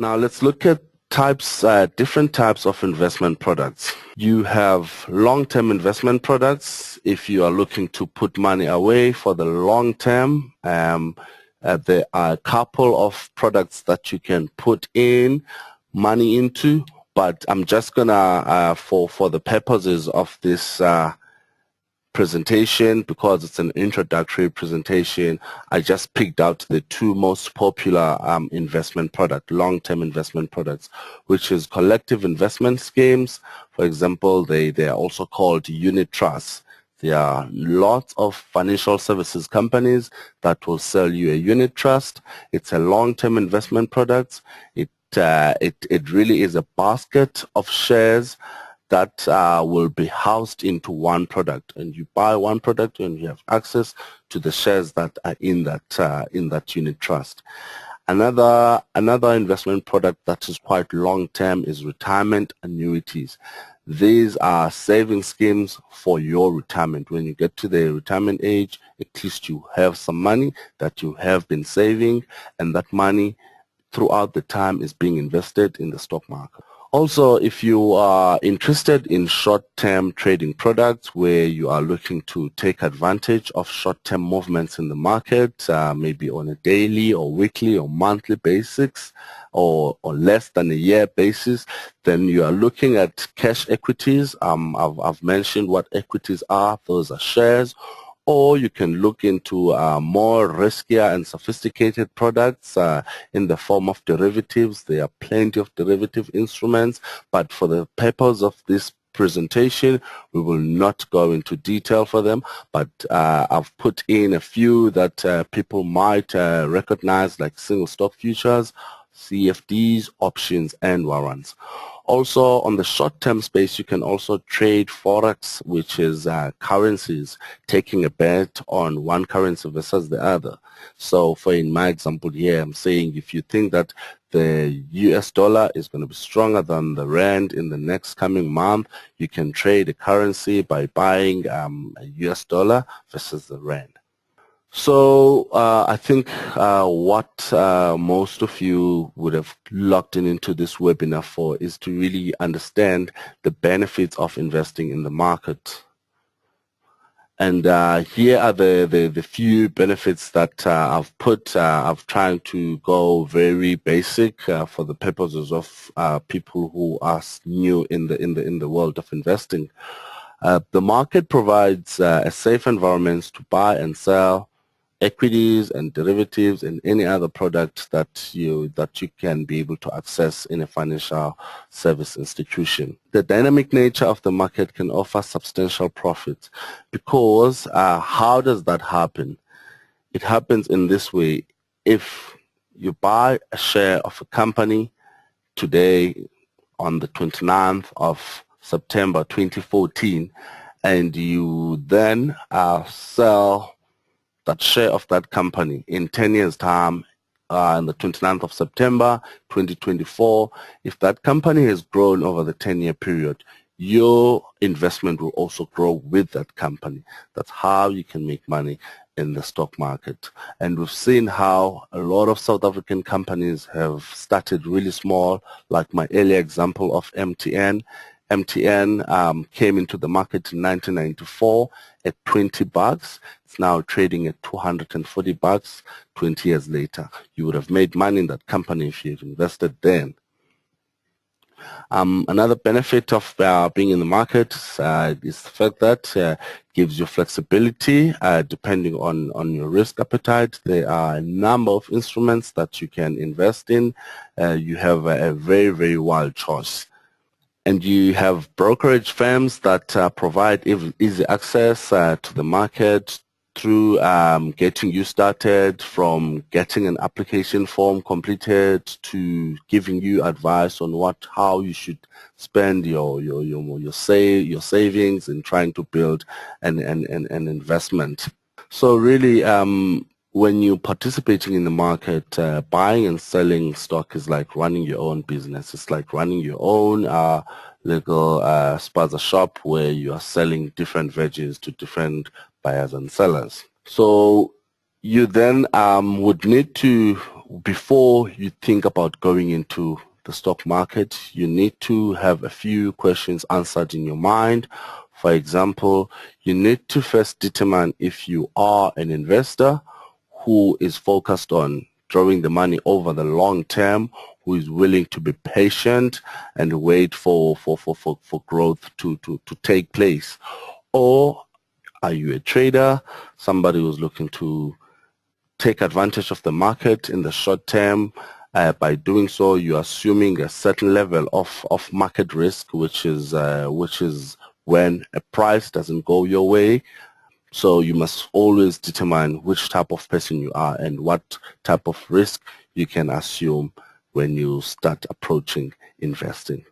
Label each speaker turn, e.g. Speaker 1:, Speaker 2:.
Speaker 1: Now let's look at different types of investment products. You have long-term investment products. If you are looking to put money away for the long term, there are a couple of products that you can put in money into, but I'm just gonna, for the purposes of this presentation, because it's an introductory presentation, I just picked out the two most popular long-term investment products, which is collective investment schemes. For example, they are also called unit trusts. There are lots of financial services companies that will sell you a unit trust. It's a long-term investment product. It really is a basket of shares that will be housed into one product, and you buy one product and you have access to the shares that are in that unit trust. Another investment product that is quite long term is retirement annuities. These are saving schemes for your retirement. When you get to the retirement age, at least you have some money that you have been saving, and that money throughout the time is being invested in the stock market. Also, if you are interested in short-term trading products where you are looking to take advantage of short-term movements in the market, maybe on a daily or weekly or monthly basis, or less than a year basis, then you are looking at cash equities. I've mentioned what equities are. Those are shares. Or you can look into more riskier and sophisticated products in the form of derivatives. There are plenty of derivative instruments, but for the purpose of this presentation, we will not go into detail for them, but I've put in a few that people might recognize, like single stock futures, CFDs, options, and warrants. Also, on the short-term space, you can also trade Forex, which is currencies, taking a bet on one currency versus the other. So, in my example here, I'm saying if you think that the US dollar is going to be stronger than the rand in the next coming month, you can trade a currency by buying a US dollar versus the rand. So I think what most of you would have logged into this webinar for is to really understand the benefits of investing in the market. And here are the few benefits that I've put. I've tried to go very basic for the purposes of people who are new in the world of investing. The market provides a safe environment to buy and sell equities and derivatives and any other product that you can be able to access in a financial service institution. The dynamic nature of the market can offer substantial profits because how does that happen? It happens in this way. If you buy a share of a company today on the 29th of September 2014 and you then sell that share of that company in 10 years' time, on the 29th of September 2024, if that company has grown over the 10-year period, your investment will also grow with that company. That's how you can make money in the stock market. And we've seen how a lot of South African companies have started really small, like my earlier example of MTN. MTN came into the market in 1994 at 20 bucks. It's now trading at 240 bucks 20 years later. You would have made money in that company if you've invested then. Another benefit of being in the market is the fact that gives you flexibility depending on your risk appetite. There are a number of instruments that you can invest in. You have a very, very wide choice. And you have brokerage firms that provide easy access to the market through getting you started, from getting an application form completed to giving you advice on how you should spend your savings and trying to build an investment. So really, when you're participating in the market, buying and selling stock is like running your own business. It's like running your own little spaza shop where you are selling different veggies to different buyers and sellers. So you then would need to before you think about going into the stock market, you need to have a few questions answered in your mind. For example, you need to first determine if you are an investor who is focused on drawing the money over the long term, who is willing to be patient and wait for growth to take place. Or are you a trader, somebody who's looking to take advantage of the market in the short term? By doing so, you're assuming a certain level of market risk, which is when a price doesn't go your way. So you must always determine which type of person you are and what type of risk you can assume when you start approaching investing.